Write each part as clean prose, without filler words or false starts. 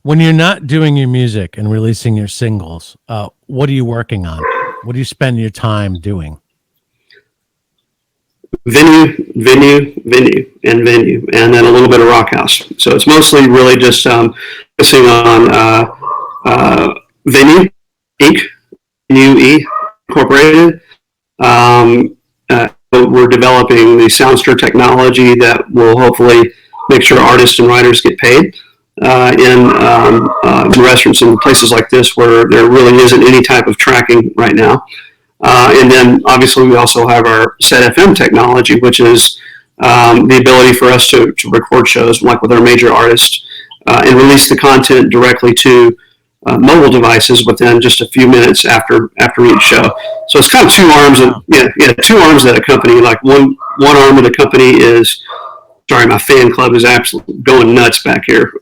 When you're not doing your music and releasing your singles, what are you working on? What do you spend your time doing? Venue, and then a little bit of rock house. So it's mostly really just focusing on Venue Inc. Venue Incorporated. We're developing the Soundster technology that will hopefully make sure artists and writers get paid in restaurants and places like this where there really isn't any type of tracking right now. And then obviously we also have our Set FM technology, which is the ability for us to record shows like with our major artists and release the content directly to mobile devices within just a few minutes after each show. So it's kind of two arms of two arms that a company. Like one arm of the company is, sorry, my fan club is absolutely going nuts back here,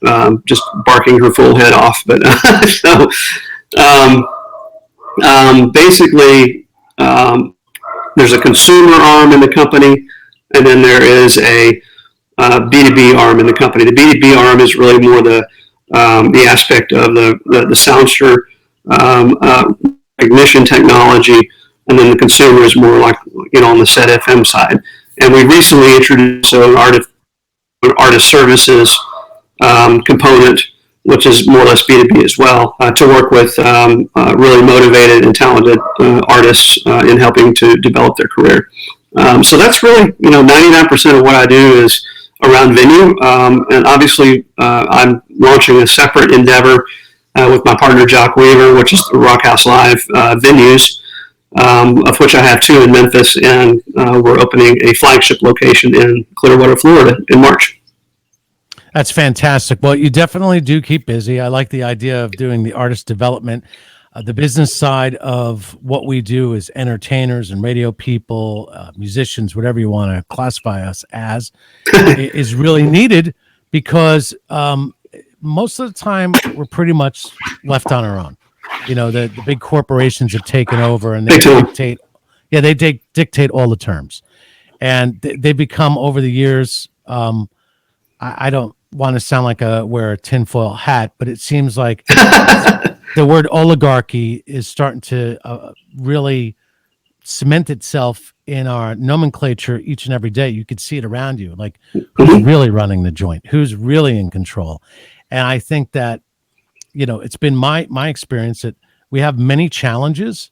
just barking her full head off. But so basically, there's a consumer arm in the company, and then there is a B2B arm in the company. The B2B arm is really more the aspect of the Soundster recognition technology, and then the consumer is more like on the Set FM side. And we recently introduced an artist services component, which is more or less B2B as well, to work with really motivated and talented artists in helping to develop their career. So that's really 99% of what I do is around venue, and obviously I'm launching a separate endeavor with my partner Jock Weaver, which is the Rock House Live venues, of which I have two in Memphis, and we're opening a flagship location in Clearwater, Florida in March. That's fantastic. Well, you definitely do keep busy. I like the idea of doing the artist development. The business side of what we do is entertainers and radio people, musicians, whatever you want to classify us as, is really needed because most of the time we're pretty much left on our own. The big corporations have taken over and they dictate. Yeah, they dictate all the terms, and they become over the years. I don't want to sound like wear a tinfoil hat, but it seems like the word oligarchy is starting to really cement itself in our nomenclature each and every day. You could see it around you, like who's really running the joint, who's really in control. And I think that, it's been my experience that we have many challenges,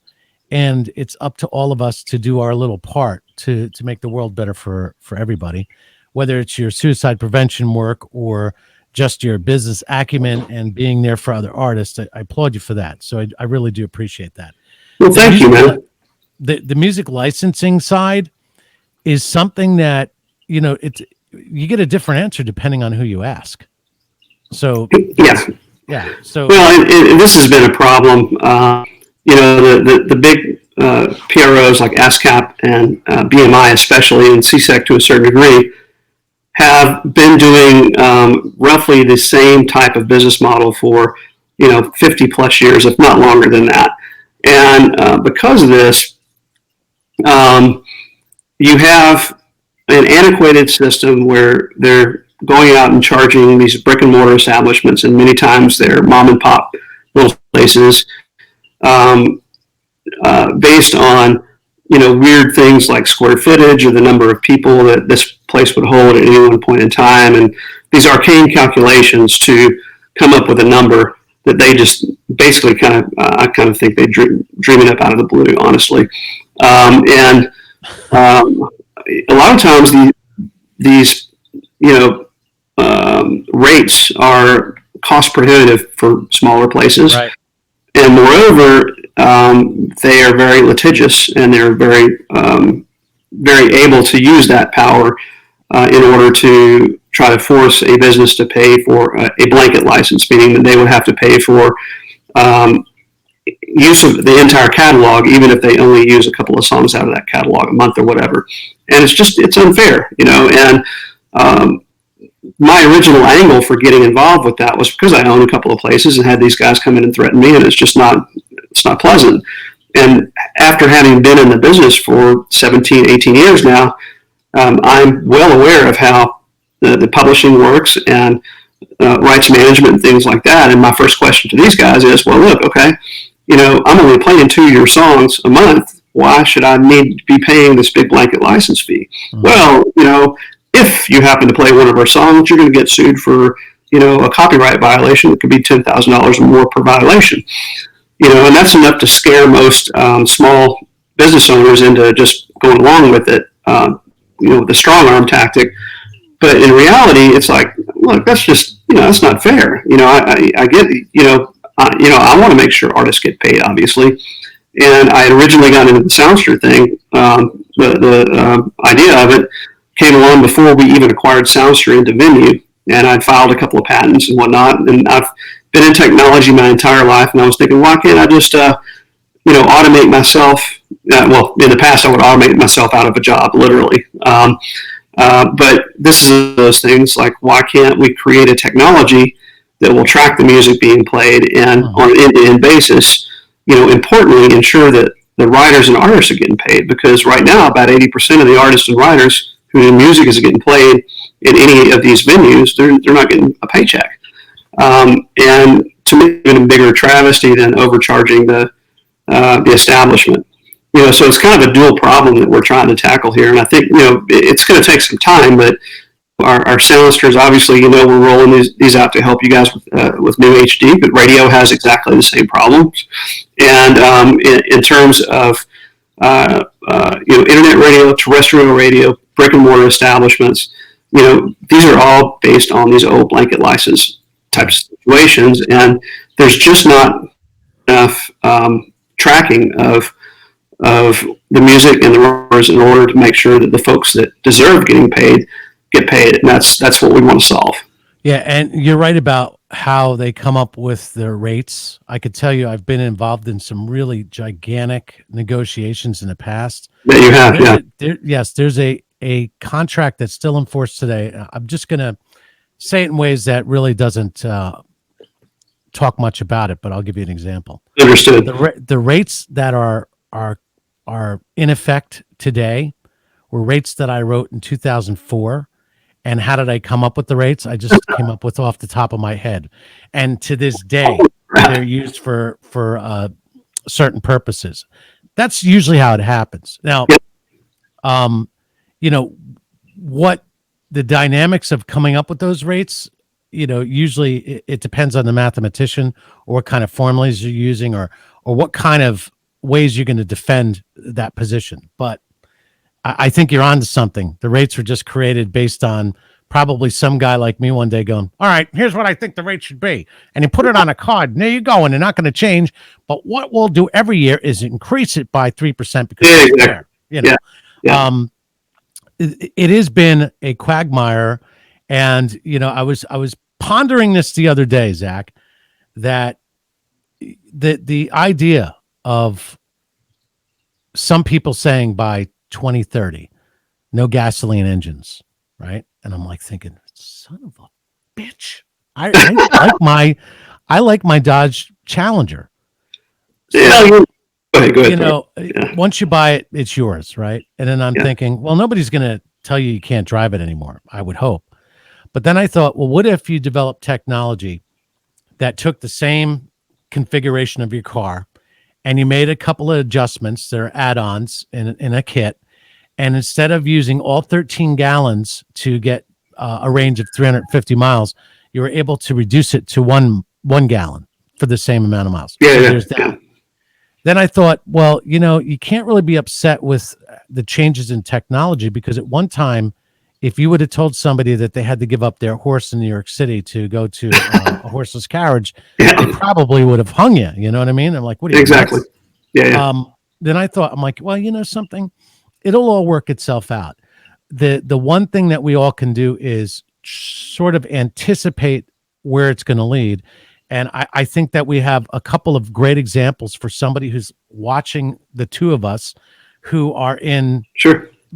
and it's up to all of us to do our little part to make the world better for everybody, whether it's your suicide prevention work or just your business acumen and being there for other artists. I applaud you for that. So I really do appreciate that. Well, thank you, man. The music licensing side is something that, you get a different answer depending on who you ask. So, yeah. So, well, and this has been a problem. The big PROs like ASCAP and BMI, especially, and CSEC to a certain degree, have been doing roughly the same type of business model for 50 plus years, if not longer than that. And because of this, you have an antiquated system where they're going out and charging these brick and mortar establishments, and many times they're mom and pop little places, based on weird things like square footage or the number of people that this place would hold at any one point in time, and these arcane calculations to come up with a number that they just basically I kind of think they dream it up out of the blue, honestly. And a lot of times these rates are cost prohibitive for smaller places, right. And moreover, they are very litigious, and they're very very able to use that power in order to try to force a business to pay for a blanket license, meaning that they would have to pay for use of the entire catalog, even if they only use a couple of songs out of that catalog a month or whatever. And it's unfair, and my original angle for getting involved with that was because I own a couple of places and had these guys come in and threaten me, and it's not pleasant. And after having been in the business for 17, 18 years now, I'm well aware of how the publishing works and rights management and things like that. And my first question to these guys is, well, look, okay, I'm only playing 2 of your songs a month. Why should I need to be paying this big blanket license fee? Mm-hmm. Well, if you happen to play one of our songs, you're going to get sued for, a copyright violation. It could be $10,000 or more per violation. And that's enough to scare most small business owners into just going along with it, the strong arm tactic. But in reality, it's like, look, that's just, that's not fair. I get, I want to make sure artists get paid, obviously. And I had originally got into the Soundster thing. The idea of it came along before we even acquired Soundster into Venue. And I'd filed a couple of patents and whatnot. And I've been in technology my entire life. And I was thinking, why can't I just, automate myself? Well, in the past, I would automate myself out of a job, literally. But this is those things like, why can't we create a technology that will track the music being played and on an end-to-end basis, importantly ensure that the writers and artists are getting paid? Because right now, about 80% of the artists and writers whose music is getting played in any of these venues, they're not getting a paycheck. And to me, even a bigger travesty than overcharging the establishment. So it's kind of a dual problem that we're trying to tackle here. And I think, it's going to take some time, but our soundsters, obviously, we're rolling these out to help you guys with new HD, but radio has exactly the same problems. And in terms of, internet radio, terrestrial radio, brick and mortar establishments, these are all based on these old blanket license type situations. And there's just not enough tracking of the music and the writers in order to make sure that the folks that deserve getting paid get paid. And that's what we want to solve. Yeah. And you're right about how they come up with their rates. I could tell you, I've been involved in some really gigantic negotiations in the past. Yeah, you have. Yes. There's a contract that's still in force today. I'm just going to say it in ways that really doesn't talk much about it, but I'll give you an example. Understood. The rates that are in effect today were rates that I wrote in 2004. And how did I come up with the rates? I just came up with off the top of my head. And to this day, they're used for certain purposes. That's usually how it happens. Now, what the dynamics of coming up with those rates, usually it depends on the mathematician or what kind of formulas you're using or what kind of ways you're going to defend that position. But I think you're onto something. The rates were just created based on probably some guy like me one day going, all right, here's what I think the rate should be. And you put it on a card. And there you go. And they're not going to change. But what we'll do every year is increase it by 3% because it's fair. It has been a quagmire. And, I was pondering this the other day, Zach, that the idea of some people saying by 2030, no gasoline engines, right? And I'm like thinking, son of a bitch. I like my Dodge Challenger. So, go ahead. Once you buy it, it's yours, right? And then I'm thinking, well, nobody's going to tell you can't drive it anymore, I would hope. But then I thought, well, what if you developed technology that took the same configuration of your car and you made a couple of adjustments that are add-ons in a kit, and instead of using all 13 gallons to get a range of 350 miles, you were able to reduce it to one gallon for the same amount of miles. There's that. Yeah. Then I thought, well, you can't really be upset with the changes in technology because at one time, if you would have told somebody that they had to give up their horse in New York City to go to a horseless carriage, they probably would have hung you. You know what I mean? I'm like, what are you? Exactly. Yeah. Then I thought, I'm like, well, something, it'll all work itself out. The one thing that we all can do is sort of anticipate where it's going to lead. And I think that we have a couple of great examples for somebody who's watching the two of us who are in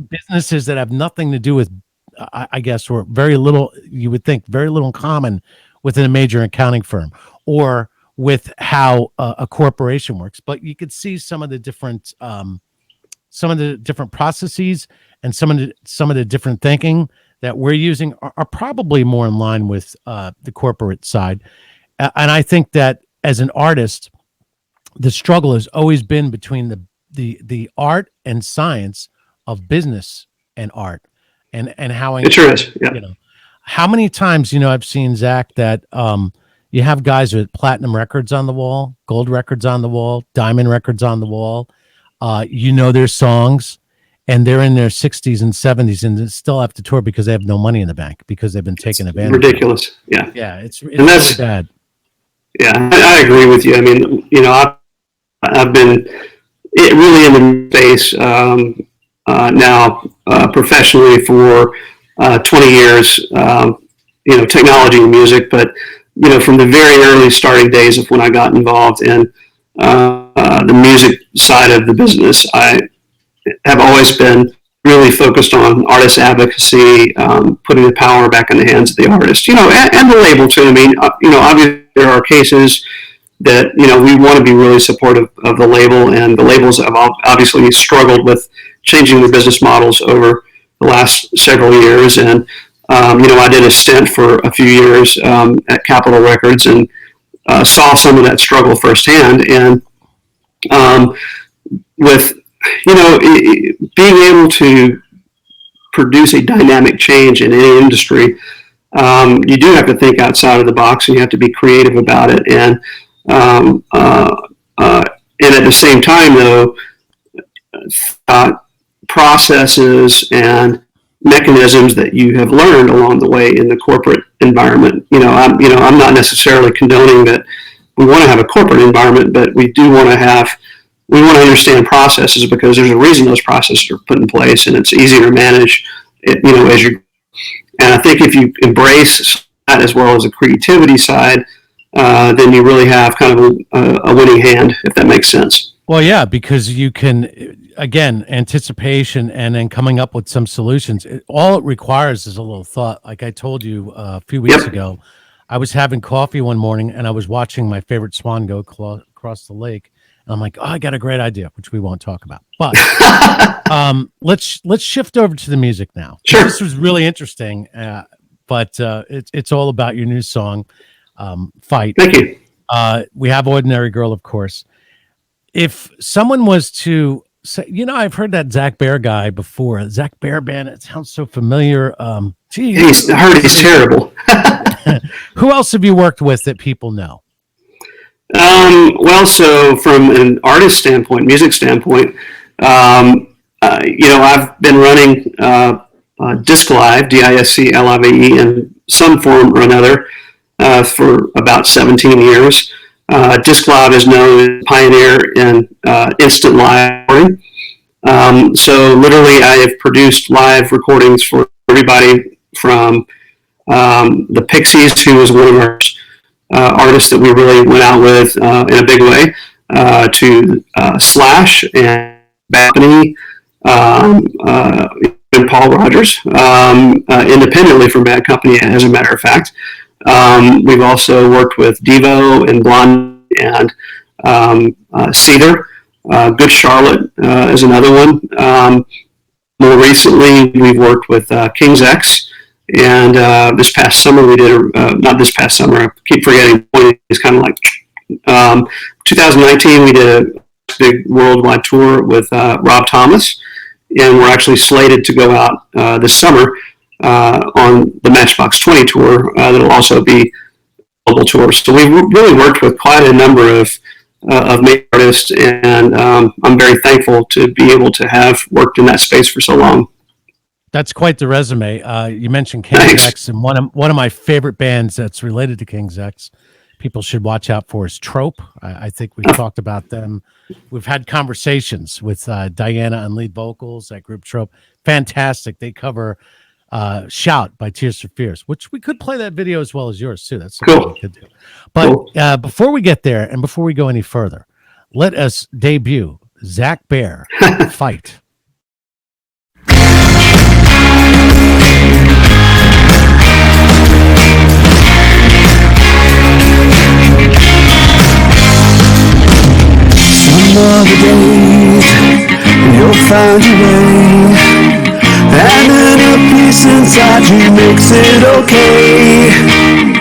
businesses that have nothing to do with, I guess, or very little, you would think, very little in common within a major accounting firm or with how a corporation works. But you could see some of the different processes and some of the different thinking that we're using are probably more in line with the corporate side. And I think that as an artist, the struggle has always been between the art and science of business and art, and how It sure is. Yeah. How many times I've seen, Zach, that you have guys with platinum records on the wall, gold records on the wall, diamond records on the wall. Their songs, and they're in their 60s and 70s, and they still have to tour because they have no money in the bank because they've been taken advantage. Ridiculous. Yeah. Yeah, it's and that's really bad. Yeah, I agree with you. I mean, I've been really in the space now professionally for 20 years. Technology and music, but from the very early starting days of when I got involved in the music side of the business, I have always been really focused on artist advocacy, putting the power back in the hands of the artist, and the label too. I mean, obviously there are cases that, we want to be really supportive of the label, and the labels have obviously struggled with changing their business models over the last several years. And, I did a stint for a few years at Capitol Records and saw some of that struggle firsthand. And with, being able to produce a dynamic change in any industry, you do have to think outside of the box, and you have to be creative about it. And at the same time, though, processes and mechanisms that you have learned along the way in the corporate environment. I'm not necessarily condoning that we want to have a corporate environment, but we want to understand processes, because there's a reason those processes are put in place, and it's easier to manage it, as you. And I think if you embrace that as well as a creativity side, then you really have kind of a winning hand, if that makes sense. Well, yeah, because you can, again, anticipation and then coming up with some solutions. All it requires is a little thought. Like I told you a few weeks ago, I was having coffee one morning and I was watching my favorite swan go across the lake. And I'm like, oh, I got a great idea, which we won't talk about. But let's shift over to the music now. Sure. This was really interesting, but it's all about your new song, Fight. Thank you. We have Ordinary Girl, of course. If someone was to say, I've heard that Zach Bair guy before, Zach Bair band, it sounds so familiar. I heard he's terrible. Who else have you worked with that people know? Well, so from an artist standpoint, music standpoint, I've been running Disc Live, DISCLIVE, in some form or another for about 17 years. Disc Live is known as a pioneer in instant live recording. So literally I have produced live recordings for everybody from the Pixies, who was one of our artists that we really went out with in a big way, to Slash and Bethany, and Paul Rogers, independently from Bad Company, as a matter of fact. We've also worked with Devo and Blonde and Cedar. Good Charlotte is another one. More recently, we've worked with King's X. And this past summer we did, not this past summer, I keep forgetting, it's kind of like 2019, we did a big worldwide tour with Rob Thomas. And we're actually slated to go out this summer on the Matchbox 20 tour. That'll also be a global tour. So we've really worked with quite a number of major artists, and I'm very thankful to be able to have worked in that space for so long. That's quite the resume. You mentioned King's X, and one of my favorite bands that's related to King's X, people should watch out for, is Trope. I think we've talked about them. We've had conversations with Diana on lead vocals, that group Trope. Fantastic. They cover Shout by Tears for Fears, which we could play that video as well as yours too. That's something we could do. But before we get there and before we go any further, let us debut Zach Bair, Fight. Some other days you'll find your way, And then a piece inside you makes it okay.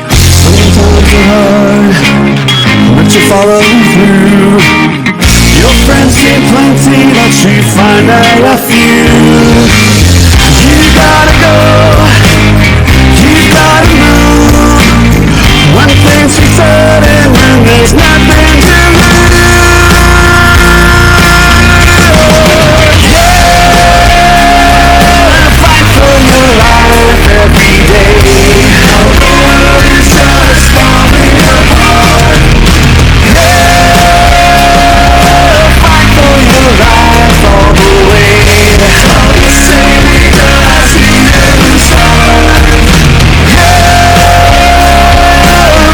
Sometimes it's hard, but you follow through. Your friends say plenty, but you find out a few. You gotta go, you gotta move. When things are sudden and there's nothing to lose. Yeah, fight for your life every day. The world is just falling apart. Yeah, fight for your life all the way. All the same because you never start. Yeah,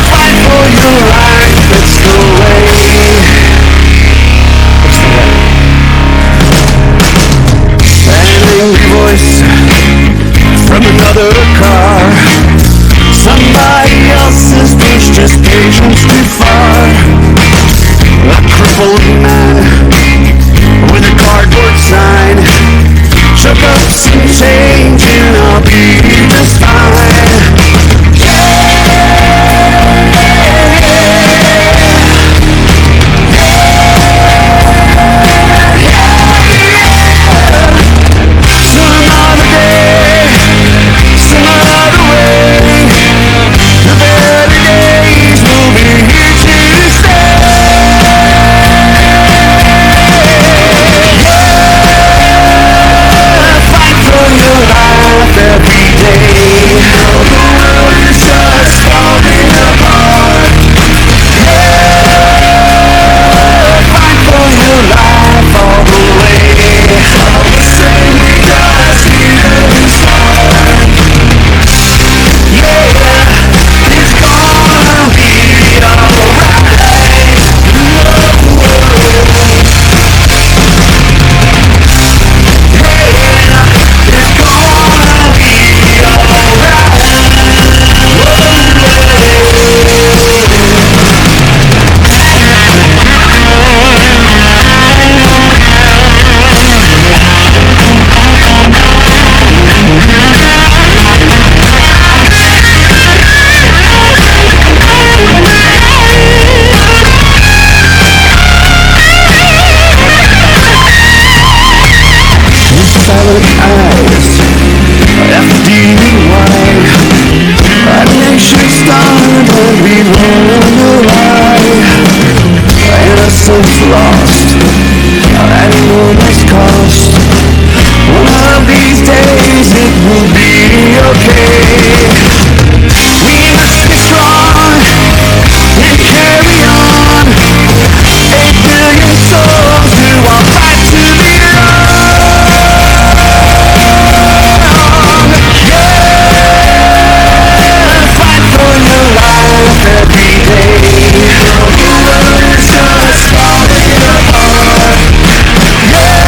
fight for your life, it's the way. It's the way. An angry voice from another car. Somebody else's push just patience too far. A crippled man with a cardboard sign. Chuck up some change and I'll be just fine. Some other day, some other way. The better days will be here to stay. Yeah, fight for your life every day. The world is just falling apart. Yeah, fight for your life all the way. All the same because you never start. Yeah, it's gonna be alright. Silent eyes, FDY. A nation starved and we run alive. Innocence lost, at enormous cost. One of these days it will be okay. We must be strong and carry on. 8 billion souls who are fight to be fight for your life every day. The world is just falling apart. Yeah,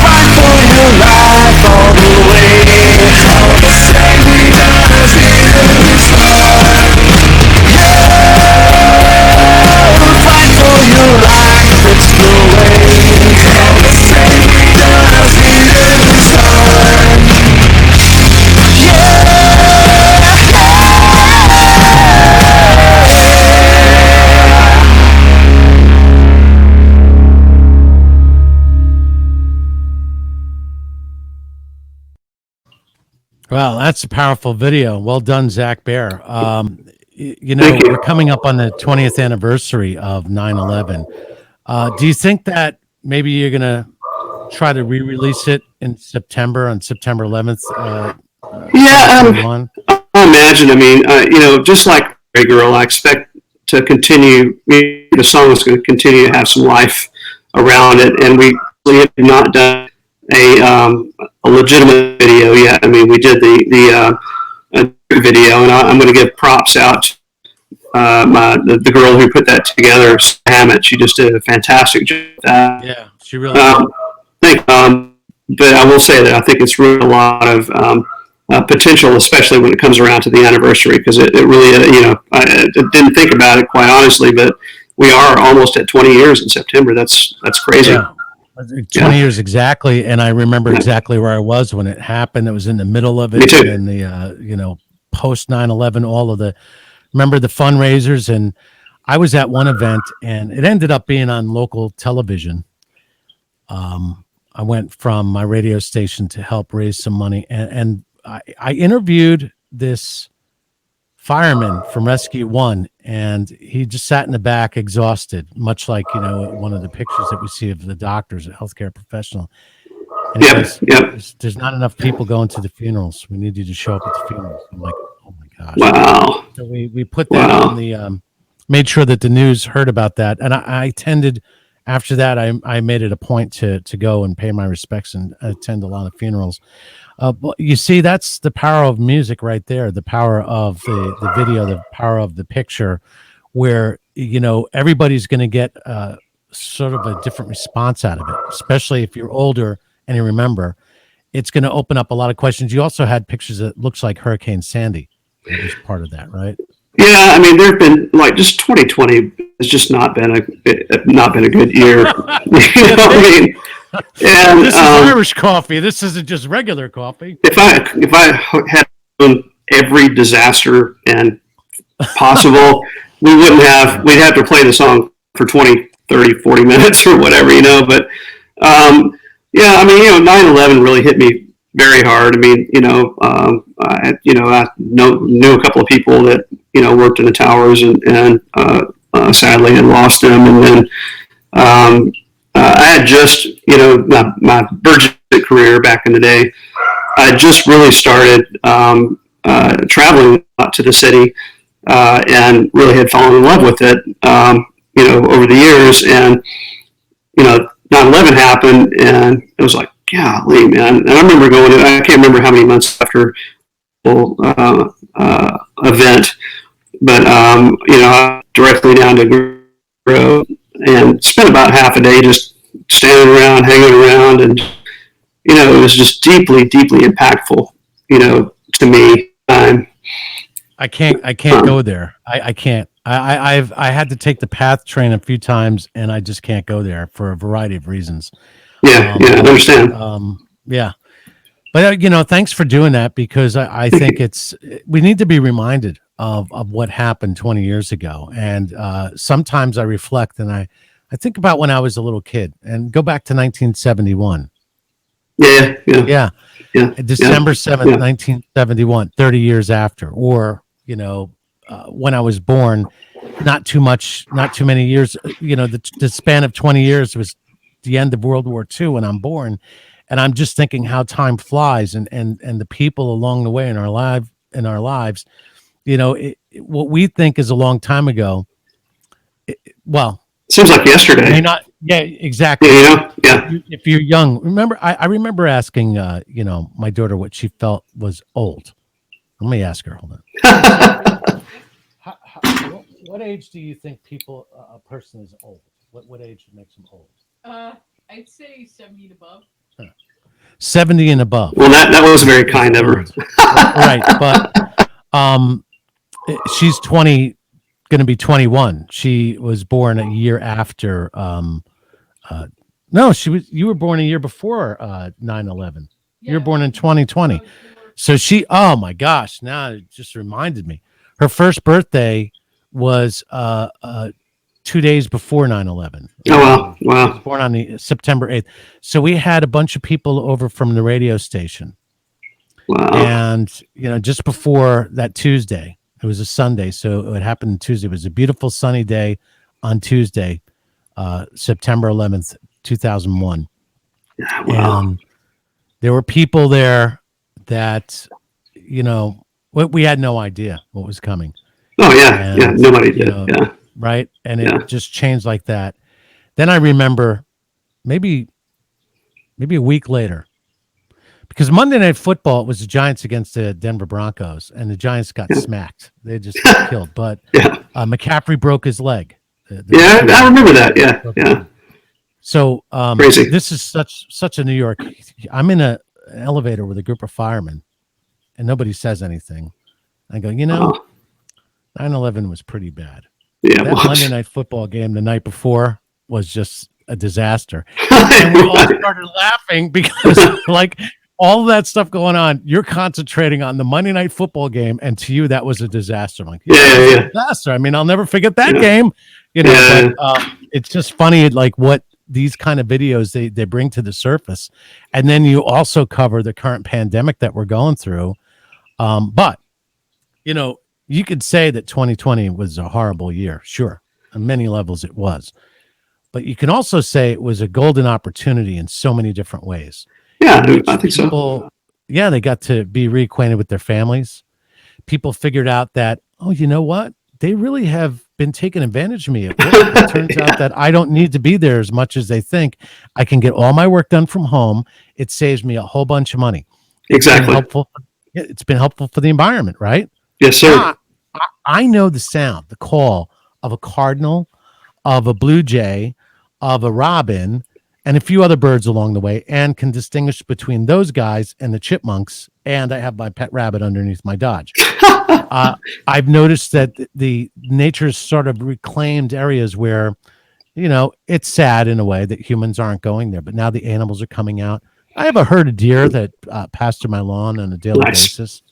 fight for your life all the way. All the same because you never start. Yeah, fight for your life, it's the way. All the same because you never start. Wow, that's a powerful video. Well done, Zach Bair. Thank you. We're coming up on the 20th anniversary of 9/11. Do you think that maybe you're going to try to re-release it in September, on September 11th? Yeah, 2021? I imagine. I mean, just like Ray Girl, I expect to continue. The song is going to continue to have some life around it, and we really have not done a legitimate video yet. I mean, we did the video, and I'm going to give props out to the girl who put that together, Hammett. She just did a fantastic job with that. Yeah, she really did. But I will say that I think it's really a lot of potential, especially when it comes around to the anniversary, because it really, I didn't think about it quite honestly, but we are almost at 20 years in September. That's crazy. Yeah. 20 years exactly. And I remember exactly where I was when it happened. It was in the middle of it. Me too. And the, post 9/11, remember the fundraisers. And I was at one event and it ended up being on local television. I went from my radio station to help raise some money. And I interviewed this fireman from Rescue One, and he just sat in the back exhausted, much like, one of the pictures that we see of the doctors, a healthcare professional. And he goes, there's not enough people going to the funerals. We need you to show up at the funerals. I'm like, oh my gosh. Wow. So we put that on the, made sure that the news heard about that. And I tended, after that, I made it a point to go and pay my respects and attend a lot of funerals. But you see, that's the power of music right there, the power of the video, the power of the picture, where, everybody's going to get sort of a different response out of it, especially if you're older and you remember. It's going to open up a lot of questions. You also had pictures that looks like Hurricane Sandy. That was part of that, right? Yeah, I mean, there've been just 2020 has just not been a good year. You know what I mean? And this is Irish coffee. This isn't just regular coffee. If I had done every disaster and possible, we'd have to play the song for 20, 30, 40 minutes or whatever, But yeah, I mean, 9/11 really hit me very hard. I mean, I knew a couple of people that worked in the towers and sadly had lost them, and then I had just my burgeoning career back in the day. I just really started traveling out to the city and really had fallen in love with it. Over the years, and 9/11 happened, and it was like, golly, man. And I remember I can't remember how many months after event, but directly down to Grove and spent about half a day just standing around, hanging around, and it was just deeply, deeply impactful, to me. I can't go there. I can't. I had to take the PATH train a few times, and I just can't go there for a variety of reasons. I understand. Yeah. But, thanks for doing that, because I think we need to be reminded of what happened 20 years ago. And sometimes I reflect and I think about when I was a little kid and go back to 1971. Yeah. December 7th, 1971, 30 years after. Or, when I was born, not too many years, the span of 20 years was the end of World War II when I'm born. And I'm just thinking how time flies and the people along the way in our lives, what we think is a long time ago. Seems like yesterday. May not. Yeah, exactly. Yeah. If you're young, I remember asking, my daughter what she felt was old. Let me ask her. Hold on. What age do you think a person is old? What age makes them old? I'd say 70 and above. 70 and above. Well, that was very kind of her. Right, but she's 20, going to be 21. She was born a year after. No, you were born a year before 9/11. You were born in 2020. So oh my gosh, now it just reminded me. Her first birthday was 2 days before 9/11. Oh, wow. She was born on the September 8th. So we had a bunch of people over from the radio station. Wow. And, just before that Tuesday, it was a Sunday. So it happened Tuesday. It was a beautiful sunny day on Tuesday, September 11th, 2001. Wow. And there were people there that, we had no idea what was coming. Oh, yeah. And, nobody did. Yeah. Right. And it just changed like that. Then I remember maybe a week later, because Monday Night Football, it was the Giants against the Denver Broncos, and the Giants got smacked. They just got killed. But McCaffrey broke his leg. I remember that. Yeah. So crazy. This is such a New York. I'm in an elevator with a group of firemen, and nobody says anything. I go, 9/11 was pretty bad. Yeah, that Monday Night Football game the night before was just a disaster. And we all started laughing because like all of that stuff going on, you're concentrating on the Monday Night Football game, and to you that was a disaster. I'm like, Yeah. disaster. I mean, I'll never forget that Yeah. game. You know, Yeah. but it's just funny, like what these kind of videos they bring to the surface, and then you also cover the current pandemic that we're going through. But you know, you could say that 2020 was a horrible year. Sure, on many levels it was, but you can also say it was a golden opportunity in so many different ways. Yeah, In which I think so. people, yeah, they got to be reacquainted with their families. People figured out that, oh, you know what? They really have been taking advantage of me at work. It turns out that I don't need to be there as much as they think. I can get all my work done from home. It saves me a whole bunch of money. Exactly. It's been helpful for the environment, right? Yes, sir. I know the sound, the call of a cardinal, of a blue jay, of a robin, and a few other birds along the way, and can distinguish between those guys and the chipmunks. And I have my pet rabbit underneath my Dodge. I've noticed that the nature's sort of reclaimed areas where, you know, it's sad in a way that humans aren't going there, but now the animals are coming out. I have a herd of deer that pasture my lawn on a daily basis.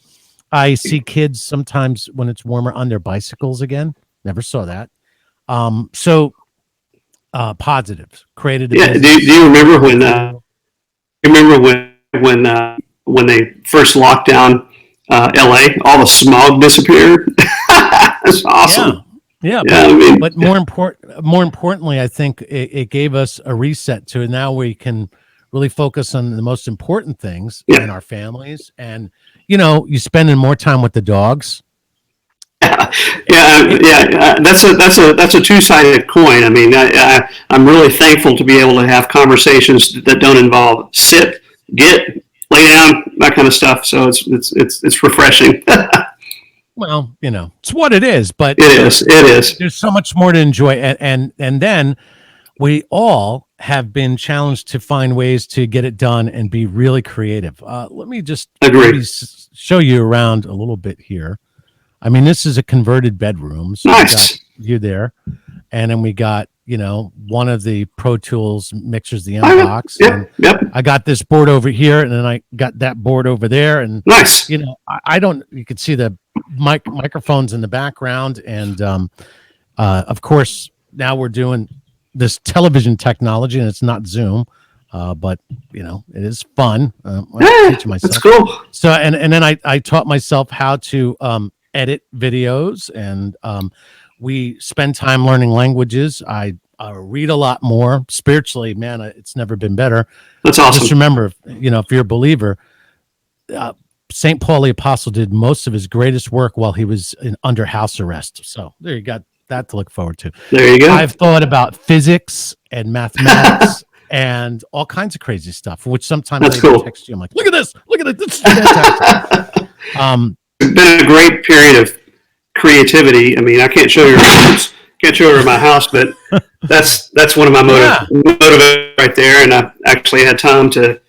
I see kids sometimes when it's warmer on their bicycles again. Never saw that. So positives created. Yeah. Do you remember when they first locked down LA? All the smog disappeared. That's awesome. Yeah, but more importantly, I think it gave us a reset to now we can really focus on the most important things in our families, and you know, you spending more time with the dogs. That's a two-sided coin. I mean, I'm really thankful to be able to have conversations that don't involve sit, get, lay down, that kind of stuff. So it's refreshing. Well, you know, it's what it is, but it is. There's so much more to enjoy, and then we all have been challenged to find ways to get it done and be really creative. Let me just show you around a little bit here. I mean, this is a converted bedroom. So nice. We got you there, and then we got, you know, one of the Pro Tools mixers, the M box. Yep. I got this board over here, and then I got that board over there, and nice. You know, I don't. You can see the microphones in the background, and of course now we're doing this television technology, and it's not Zoom, but you know, it is fun. I'm teaching myself. That's cool. So and then I taught myself how to edit videos, and we spend time learning languages. I read a lot more spiritually. Man, it's never been better. That's awesome. Just remember, you know, if you're a believer, St. Paul the Apostle did most of his greatest work while he was under house arrest. So there you got that to look forward to. There you go. I've thought about physics and mathematics and all kinds of crazy stuff, which sometimes I text you. I'm like, look at this. This is fantastic. It's been a great period of creativity. I mean, I can't show you my house, but that's one of my motivators right there. And I actually had time to,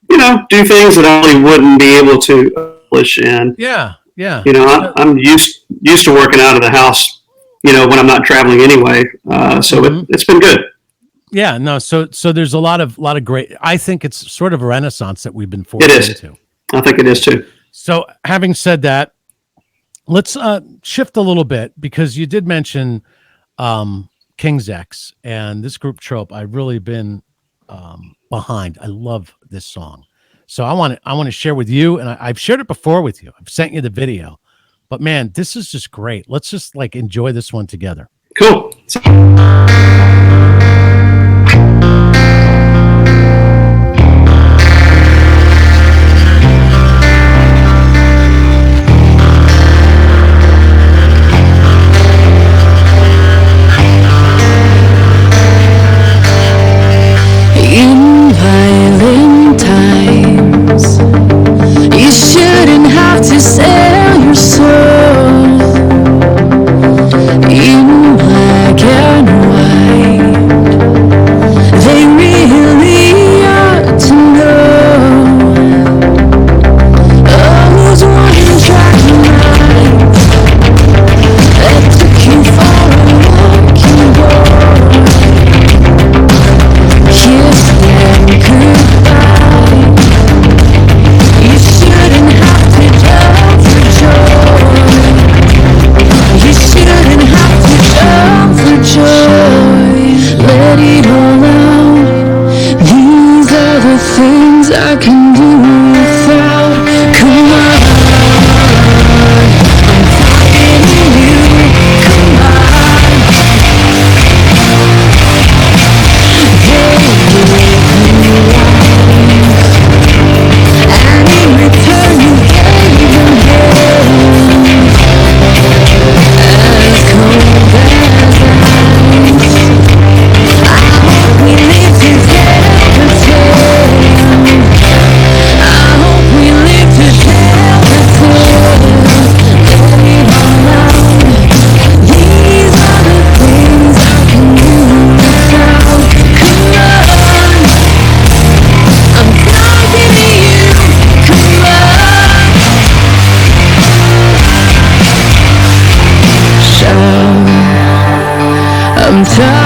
you know, do things that I really wouldn't be able to accomplish. And you know, I'm used to working out of the house, you know, when I'm not traveling anyway. So it's been good. Yeah, no. So there's a lot of great. I think it's sort of a renaissance that we've been forced into. I think it is too. So having said that, let's shift a little bit, because you did mention King's X and this group Trope. I've really been behind. I love this song. So I want to share with you, and I've shared it before with you. I've sent you the video, but man, this is just great. Let's just like enjoy this one together. Cool. In violent times, you shouldn't have to sell your soul. In black and white,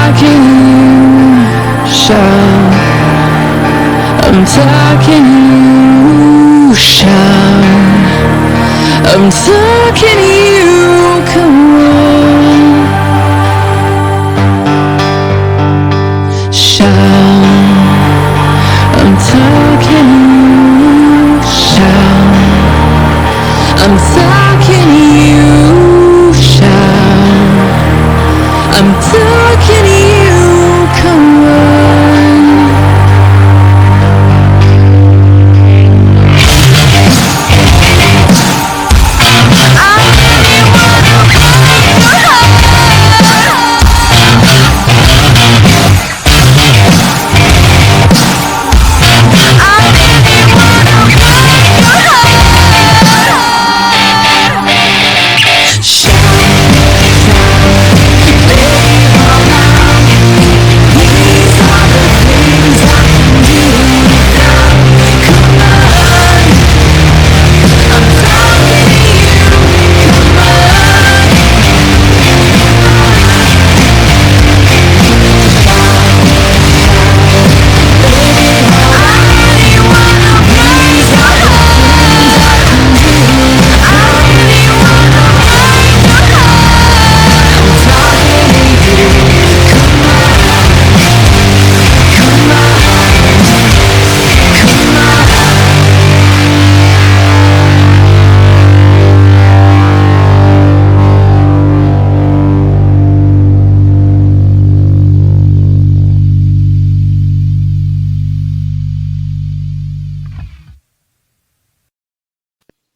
talking you, shout. I'm talking you, shout. I'm talking you, come on. Shout. I'm talking you, shout. I'm talking you, shout. I'm talking you, come on.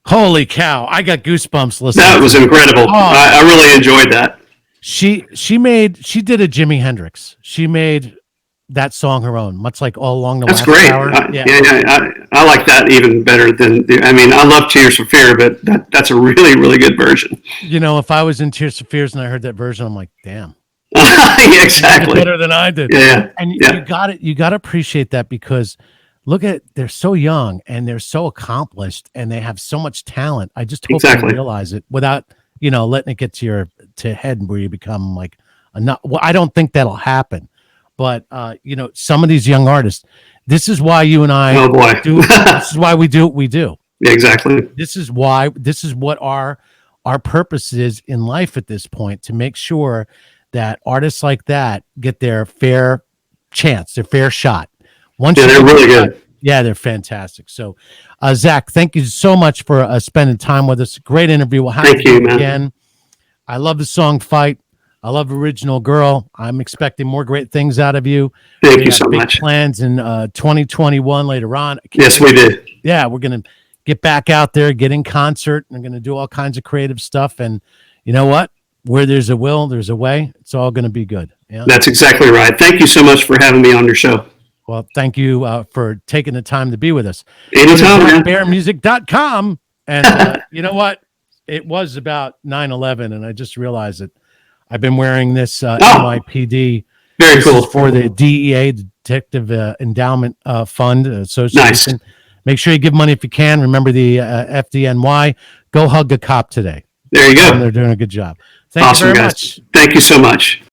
Holy cow! I got goosebumps listening. That was incredible. Oh. I really enjoyed that. She did a Jimi Hendrix. She made that song her own, much like All Along the That's Last great. Hour. I like that even better than. I mean, I love Tears for Fear, but that's a really, really good version. You know, if I was in Tears for Fears and I heard that version, I'm like, damn. Yeah, exactly. Better than I did. Yeah. And Yeah. you got to appreciate that, because look at, they're so young and they're so accomplished and they have so much talent. I just hope Exactly. they realize it without, letting it get to your head where you become like well, I don't think that'll happen. But some of these young artists, this is why you and I Oh boy. this is why we do what we do. Yeah, exactly. This is what our purpose is in life at this point, to make sure that artists like that get their fair chance, their fair shot. Yeah, they're really good. Yeah, they're fantastic. So, Zach, thank you so much for spending time with us. Great interview. We'll have Thank to do you, it man. again. I love the song Fight. I love Original Girl. I'm expecting more great things out of you. Thank We you got so big much. plans in 2021 later on. Yes, we did. Yeah, we're going to get back out there, get in concert, and we're going to do all kinds of creative stuff. And you know what? Where there's a will, there's a way. It's all going to be good. Yeah. That's exactly right. Thank you so much for having me on your show. Well, thank you for taking the time to be with us. Anytime, man. ZachBairMusic.com. And you know what? It was about 9/11, and I just realized that I've been wearing this NYPD. Very This cool. is for the DEA, Detective Endowment Fund Association. Nice. Make sure you give money if you can. Remember the FDNY. Go hug a cop today. There you go. They're doing a good job. Thank Awesome, you very guys. much. Thank you so much.